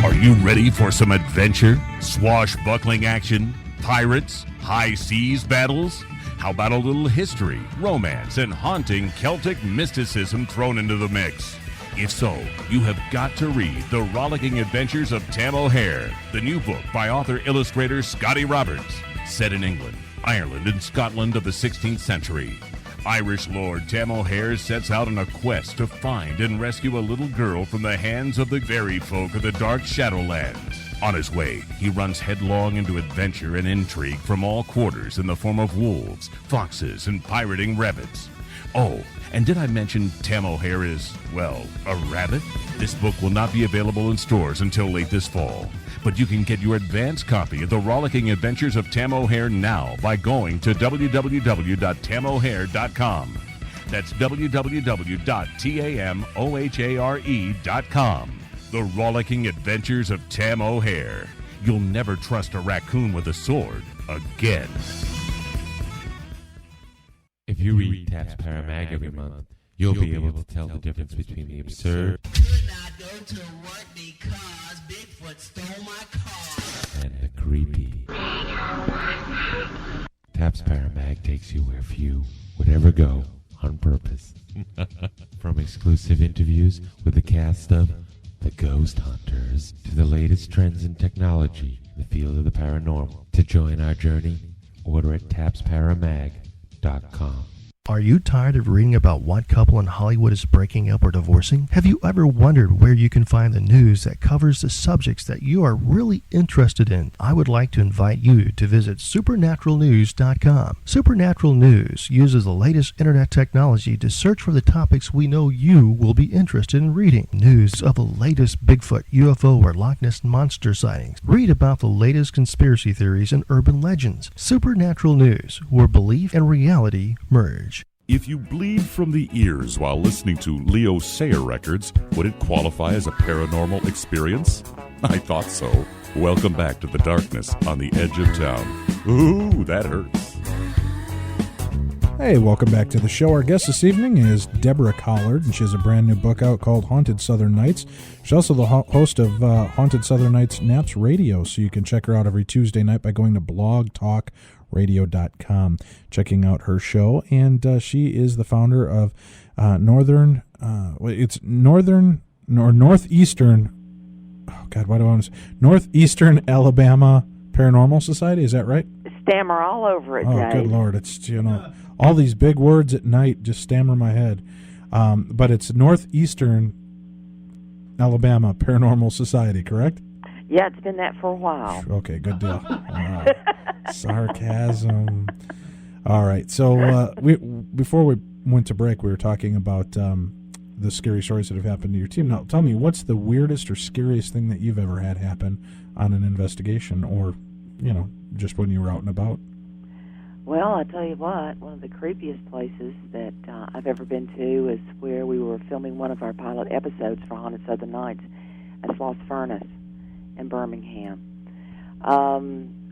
Are you ready for some adventure, swashbuckling action, pirates, high seas battles? How about a little history, romance, and haunting Celtic mysticism thrown into the mix? If so, you have got to read The Rollicking Adventures of Tam O'Hare, the new book by author-illustrator Scotty Roberts. Set in England, Ireland, and Scotland of the 16th century, Irish Lord Tam O'Hare sets out on a quest to find and rescue a little girl from the hands of the fairy folk of the Dark Shadowlands. On his way, he runs headlong into adventure and intrigue from all quarters in the form of wolves, foxes, and pirating rabbits. Oh, and did I mention Tam O'Hare is, well, a rabbit? This book will not be available in stores until late this fall, but you can get your advance copy of The Rollicking Adventures of Tam O'Hare now by going to www.tamohare.com. That's www.tamohare.com. The Rollicking Adventures of Tam O'Hare. You'll never trust a raccoon with a sword again. If you read Taps Paramag every month, you'll be able to tell the difference between the absurd and the creepy. Taps Paramag takes you where few would ever go on purpose. From exclusive interviews with the cast of The Ghost Hunters to the latest trends in technology in the field of the paranormal. To join our journey, order at tapsparamag.com. Are you tired of reading about what couple in Hollywood is breaking up or divorcing? Have you ever wondered where you can find the news that covers the subjects that you are really interested in? I would like to invite you to visit supernaturalnews.com. Supernatural News uses the latest internet technology to search for the topics we know you will be interested in reading. News of the latest Bigfoot, UFO, or Loch Ness Monster sightings. Read about the latest conspiracy theories and urban legends. Supernatural News, where belief and reality merge. If you bleed from the ears while listening to Leo Sayer records, would it qualify as a paranormal experience? I thought so. Welcome back to the darkness on the edge of town. Ooh, that hurts. Hey, welcome back to the show. Our guest this evening is Deborah Collard, and she has a brand new book out called Haunted Southern Nights. She's also the host of Haunted Southern Nights Naps Radio, so you can check her out every Tuesday night by going to blogtalkradio.com, checking out her show. And she is the founder of Northeastern, Northeastern Alabama Paranormal Society. Is that right? Stammer all over it, Oh, Jay. good Lord. It's, all these big words at night just stammer my head. But it's Northeastern Alabama Paranormal Society, correct? Yeah, it's been that for a while. Okay, good deal. Sarcasm. All right. So before we went to break, we were talking about the scary stories that have happened to your team. Now, tell me, what's the weirdest or scariest thing that you've ever had happen on an investigation, or, just when you were out and about? Well, I tell you what, one of the creepiest places that I've ever been to is where we were filming one of our pilot episodes for Haunted Southern Nights at Sloss Furnace in Birmingham.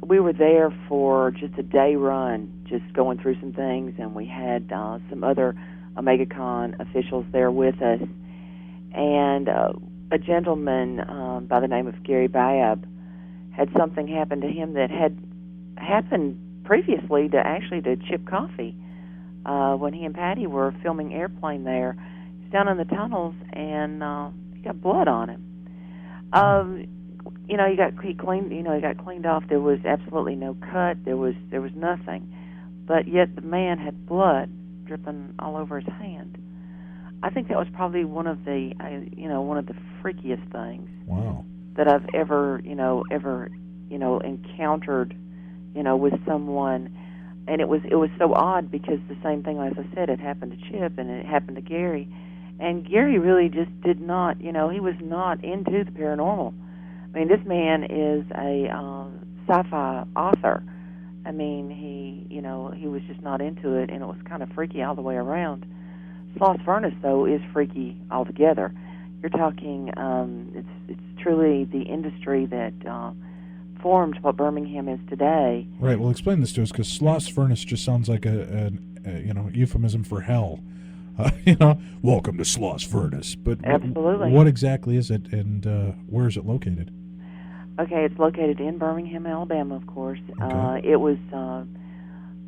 We were there for just a day run, just going through some things, and we had some other OmegaCon officials there with us. And a gentleman by the name of Gary Babb had something happen to him that had happened previously to Chip Coffey when he and Patty were filming Airplane there. He's down in the tunnels, and he got blood on him. He got cleaned off. There was absolutely no cut. There was nothing, but yet the man had blood dripping all over his hand. I think that was probably one of the freakiest things. Wow. That I've ever encountered, with someone. And it was so odd because the same thing, as I said, it happened to Chip and it happened to Gary. And Gary really just did not, he was not into the paranormal. I mean, this man is a sci-fi author. I mean, he was just not into it, and it was kind of freaky all the way around. Sloss Furnace, though, is freaky altogether. You're talking, it's truly the industry that formed what Birmingham is today. Right. Well, explain this to us, because Sloss Furnace just sounds like a euphemism for hell. Welcome to Sloss Furnace. But absolutely, what exactly is it, and where is it located? Okay, it's located in Birmingham, Alabama, of course. Okay. It was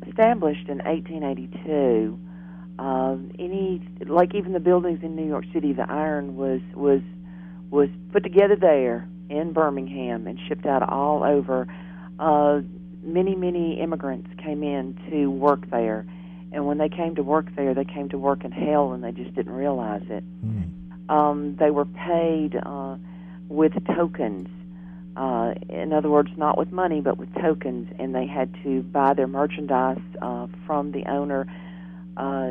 established in 1882. Even the buildings in New York City, the iron was put together there in Birmingham and shipped out all over. Many immigrants came in to work there, and when they came to work there, they came to work in hell, and they just didn't realize it. They were paid with tokens In other words, not with money, but with tokens, and they had to buy their merchandise from the owner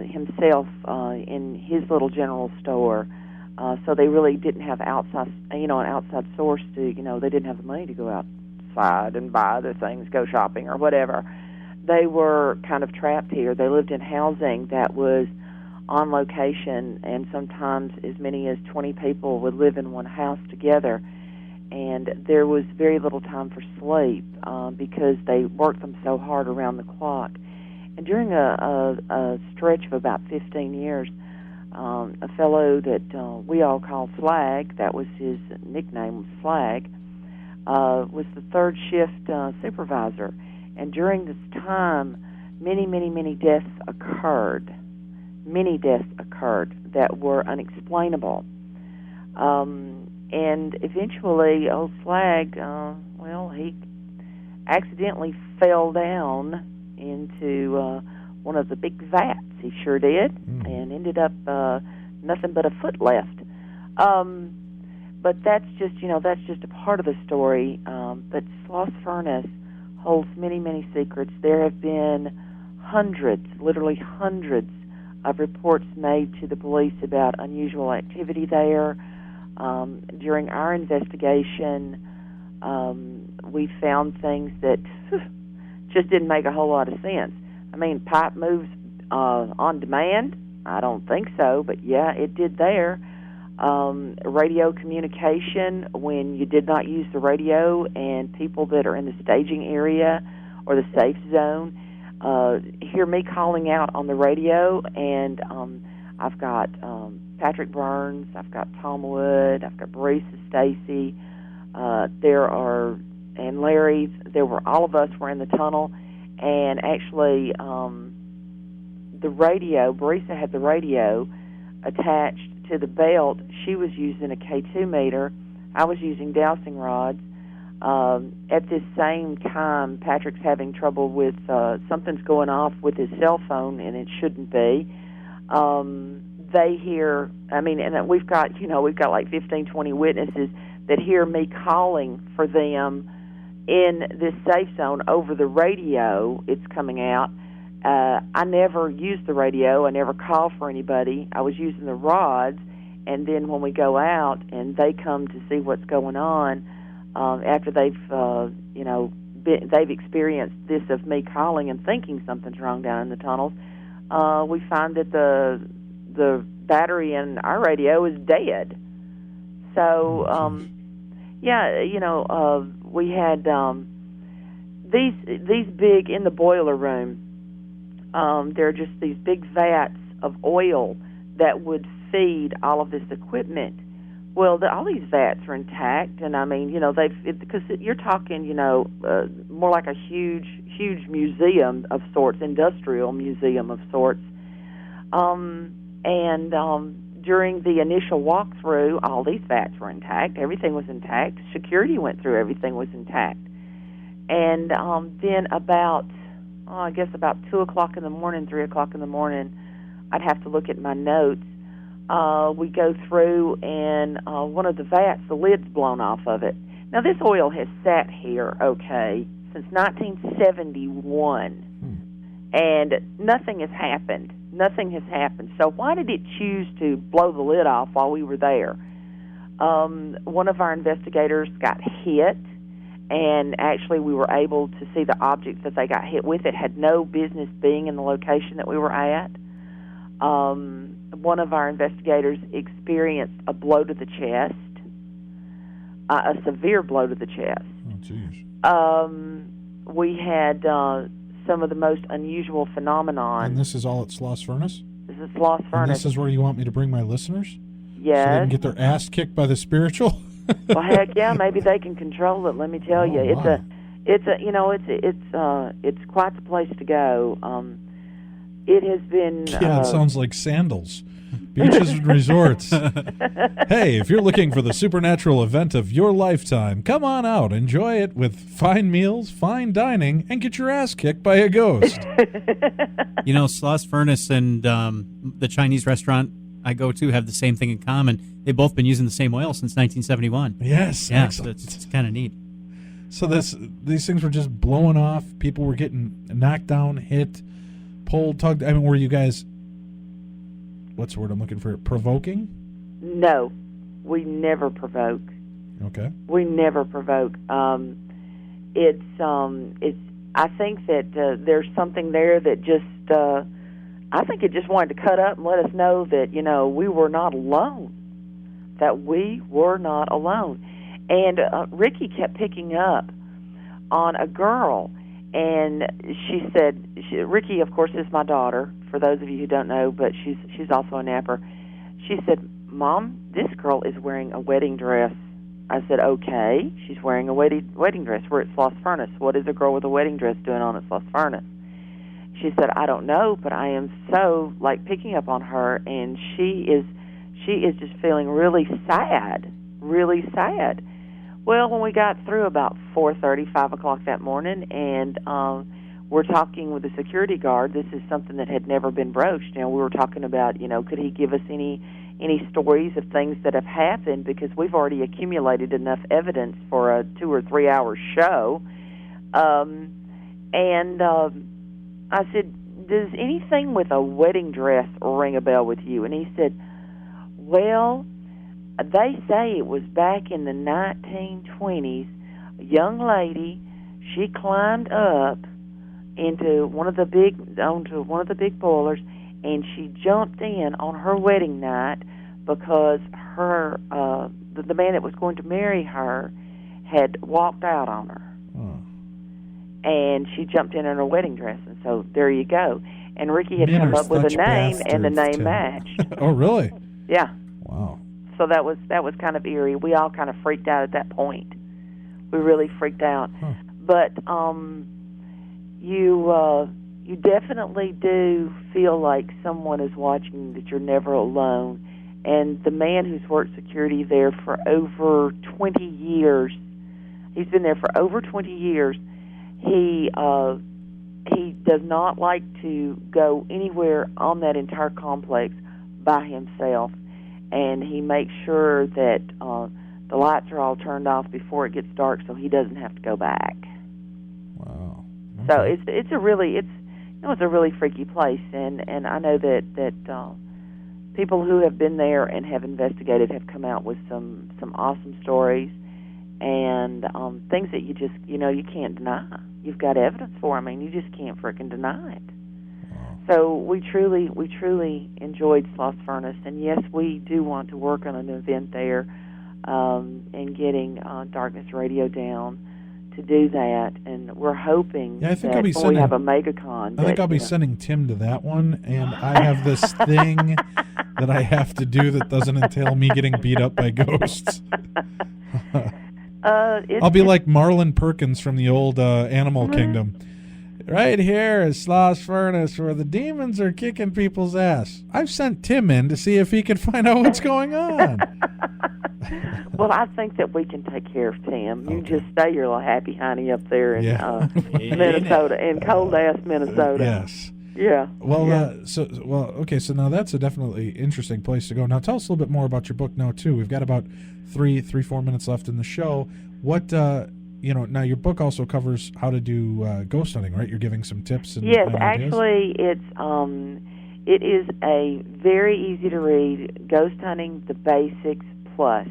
himself in his little general store. So they really didn't have an outside source to, they didn't have the money to go outside and buy the things, go shopping or whatever. They were kind of trapped here. They lived in housing that was on location, and sometimes as many as 20 people would live in one house together. And there was very little time for sleep because they worked them so hard around the clock. And during a stretch of about 15 years, a fellow that we all call Slag, that was his nickname, Slag, was the third shift supervisor. And during this time, many, many, many deaths occurred. Many deaths occurred that were unexplainable. And eventually, old Slag, he accidentally fell down into one of the big vats. He sure did, and ended up nothing but a foot left. But that's just a part of the story. But Sloss Furnace holds many, many secrets. There have been hundreds, literally hundreds, of reports made to the police about unusual activity there. During our investigation, we found things that just didn't make a whole lot of sense. I mean, pipe moves on demand? I don't think so, but yeah, it did there. Radio communication, when you did not use the radio, and people that are in the staging area or the safe zone hear me calling out on the radio, and I've got Patrick Burns, I've got Tom Wood, I've got Barisa Stacy, and Larry. All of us were in the tunnel, and actually the radio, Barisa had the radio attached to the belt. She was using a K2 meter. I was using dowsing rods. At this same time, Patrick's having trouble with something's going off with his cell phone, and it shouldn't be. They hear, and we've got like 15, 20 witnesses that hear me calling for them in this safe zone over the radio. It's coming out. I never used the radio. I never called for anybody. I was using the rods, and then when we go out and they come to see what's going on, after they've they've experienced this of me calling and thinking something's wrong down in the tunnels, we find that the battery in our radio is dead. So we had these big, in the boiler room, there are just these big vats of oil that would feed all of this equipment. Well, all these vats are intact, and because you're talking, more like a huge museum of sorts, industrial museum of sorts. During the initial walkthrough, all these vats were intact. Everything was intact. Security went through. Everything was intact. And then about 2 o'clock in the morning, 3 o'clock in the morning, I'd have to look at my notes. We go through, and one of the vats, the lid's blown off of it. Now, this oil has sat here, since 1971, and nothing has happened. Nothing has happened. So why did it choose to blow the lid off while we were there? One of our investigators got hit, and actually we were able to see the objects that they got hit with. It had no business being in the location that we were at. One of our investigators experienced a blow to the chest, a severe blow to the chest. Oh, geez. We had some of the most unusual phenomenon. And this is all at Sloss Furnace? This is Sloss Furnace. And this is where you want me to bring my listeners? Yes. So they can get their ass kicked by the spiritual? Well, heck yeah, maybe they can control it. Let me tell you, it's quite the place to go. It has been. Yeah, it sounds like sandals. Beaches and resorts. Hey, if you're looking for the supernatural event of your lifetime, come on out, enjoy it with fine meals, fine dining, and get your ass kicked by a ghost. Sloss Furnace and the Chinese restaurant I go to have the same thing in common. They've both been using the same oil since 1971. Yes, yeah, excellent. So it's kind of neat. So these things were just blowing off. People were getting knocked down, hit, pulled, tugged. I mean, were you guys, what's the word I'm looking for, provoking? No, we never provoke. Okay. We never provoke. It's. I think that there's something there that just. I think it just wanted to cut up and let us know that we were not alone. That we were not alone. And Ricky kept picking up on a girl, and she said, Ricky, of course, is my daughter, for those of you who don't know, but she's also a napper. She said, Mom, this girl is wearing a wedding dress. I said, okay, she's wearing a wedding dress. We're at Sloss Furnace. What is a girl with a wedding dress doing on at Sloss Furnace? She said, I don't know, but I am so, picking up on her, and she is just feeling really sad, really sad. Well, when we got through about 4:30, 5 o'clock that morning, and we're talking with the security guard, this is something that had never been broached. We were talking about, could he give us any stories of things that have happened, because we've already accumulated enough evidence for a 2 or 3 hour show. I said, does anything with a wedding dress ring a bell with you? And he said, well, they say it was back in the 1920s. A young lady, she climbed up onto one of the big boilers, and she jumped in on her wedding night because her the man that was going to marry her had walked out on her. And she jumped in her wedding dress, and so there you go. And Ricky had come up with a name, and the name matched. Oh, really? Yeah. Wow. So that was kind of eerie. We all kind of freaked out at that point. We really freaked out. Huh. But you definitely do feel like someone is watching, that you're never alone. And the man who's worked security there for over 20 years, he's been there for over 20 years. He does not like to go anywhere on that entire complex by himself, and he makes sure that the lights are all turned off before it gets dark, so he doesn't have to go back. Wow. Okay. So it's a really freaky place, and I know that people who have been there and have investigated have come out with some awesome stories. And things that you just, you can't deny. You've got evidence for. You just can't frickin' deny it. Wow. So we truly enjoyed Sloss Furnace, and yes, we do want to work on an event there, and getting Darkness Radio down to do that. And we're hoping that when we have a MegaCon. I think I'll be sending Tim to that one, and I have this thing that I have to do that doesn't entail me getting beat up by ghosts. I'll be like Marlon Perkins from the old Animal Kingdom. Right here is Sloss Furnace, where the demons are kicking people's ass. I've sent Tim in to see if he can find out what's going on. Well, I think that we can take care of Tim. You just stay your little happy honey up there in Minnesota, in cold-ass Minnesota. Yes. Yeah. Well, so now that's a definitely interesting place to go. Now, tell us a little bit more about your book now, too. We've got about 4 minutes left in the show. What, now your book also covers how to do ghost hunting, right? You're giving some tips and yes, and actually, it is a very easy to read, Ghost Hunting, the Basics Plus.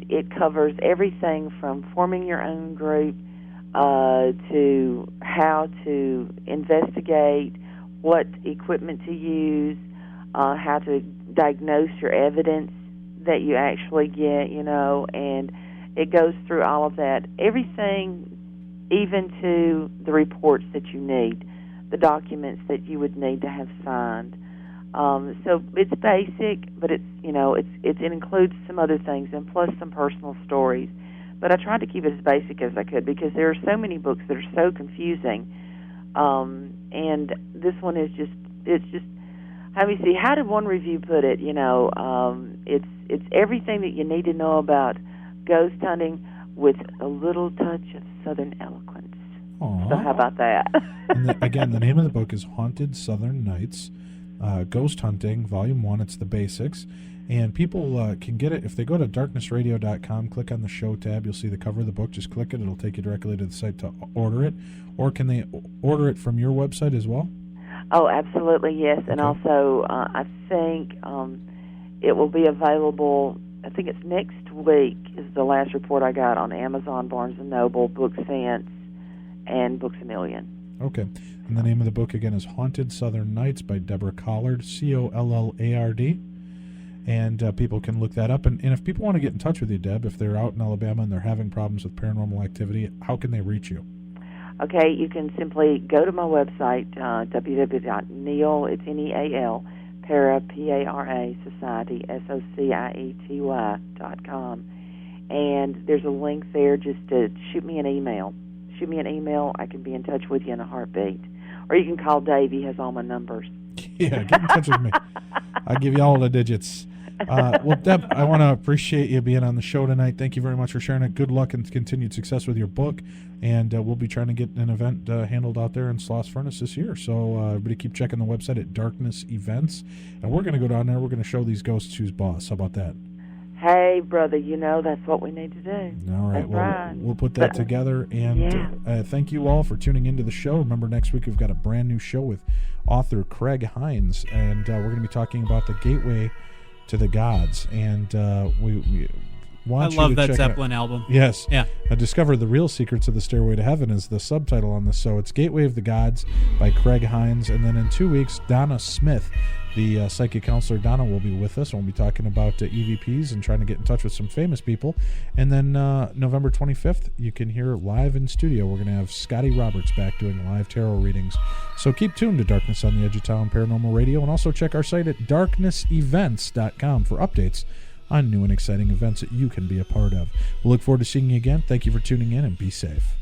It covers everything from forming your own group, to how to investigate, what equipment to use, how to diagnose your evidence that you actually get, and it goes through all of that. Everything, even to the reports that you need, the documents that you would need to have signed. So it's basic, but it includes some other things, and plus some personal stories. But I tried to keep it as basic as I could, because there are so many books that are so confusing. And this one is it's just, let me see, how did one review put it? It's everything that you need to know about ghost hunting with a little touch of Southern eloquence. Aww. So how about that? And again, the name of the book is Haunted Southern Nights, Ghost Hunting, Volume 1. It's the basics. And people can get it if they go to darknessradio.com, click on the show tab. You'll see the cover of the book. Just click it. It'll take you directly to the site to order it. Or can they order it from your website as well? Oh, absolutely, yes. Okay. And also, I think it will be available, I think it's next week is the last report I got on Amazon, Barnes & Noble, BookSense, and Books A Million. Okay. And the name of the book, again, is Haunted Southern Nights by Deborah Collard, Collard. And people can look that up. And if people want to get in touch with you, Deb, if they're out in Alabama and they're having problems with paranormal activity, how can they reach you? Okay, you can simply go to my website, www.neal, it's Neal, para, P-A-R-A, society, SOCIETY.com. And there's a link there just to shoot me an email. Shoot me an email. I can be in touch with you in a heartbeat. Or you can call Dave. He has all my numbers. Yeah, get in touch with me. I'll give you all the digits. Well, Deb, I want to appreciate you being on the show tonight. Thank you very much for sharing it. Good luck and continued success with your book. And we'll be trying to get an event handled out there in Sloss Furnace this year. So everybody keep checking the website at Darkness Events. And we're going to go down there. We're going to show these ghosts who's boss. How about that? Hey, brother, that's what we need to do. All right. That's well, right. We'll put that together. And thank you all for tuning into the show. Remember, next week we've got a brand new show with author Craig Hines. And we're going to be talking about the gateway to the gods. And we want you to check I love that Zeppelin album. Yes. Yeah. Discover the Real Secrets of the Stairway to Heaven is the subtitle on this. So it's Gateway of the Gods by Craig Hines. And then in 2 weeks, Donna Smith, the psychic counselor Donna, will be with us. We'll be talking about EVPs and trying to get in touch with some famous people. And then November 25th, you can hear live in studio. We're going to have Scotty Roberts back doing live tarot readings. So keep tuned to Darkness on the Edge of Town Paranormal Radio, and also check our site at darknessevents.com for updates on new and exciting events that you can be a part of. We'll look forward to seeing you again. Thank you for tuning in, and be safe.